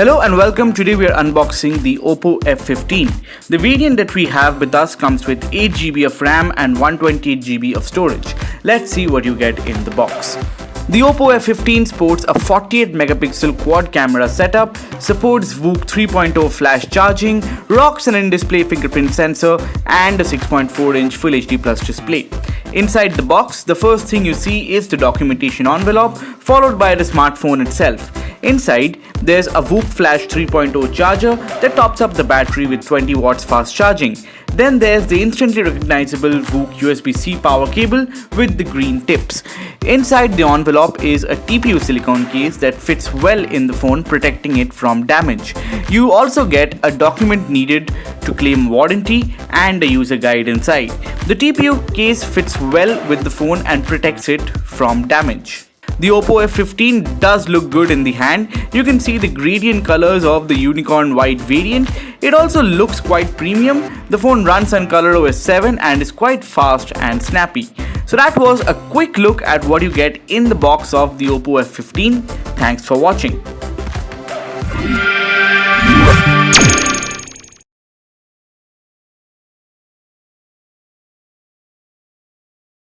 Hello and welcome. Today we are unboxing the Oppo f15. The variant that we have with us comes with 8GB of RAM and 128GB of storage. Let's see what you get in the box. The Oppo f15 sports a 48 megapixel quad camera setup, supports VOOC 3.0 flash charging, rocks an in-display fingerprint sensor and a 6.4-inch Full HD Plus display. Inside the box, the first thing you see is the documentation envelope, followed by the smartphone itself. Inside, there's a VOOC Flash 3.0 charger that tops up the battery with 20 watts fast charging. Then there's the instantly recognizable VOOC USB-C power cable with the green tips. Inside the envelope is a TPU silicone case that fits well in the phone, protecting it from damage. You also get a document needed to claim warranty and a user guide inside. The TPU case fits well with the phone and protects it from damage. The Oppo f15 does look good in the hand. You can see the gradient colors of the unicorn white variant. It also looks quite premium. The phone runs on ColorOS 7 and is quite fast and snappy. So that was a quick look at what you get in the box of the Oppo f15. Thanks for watching.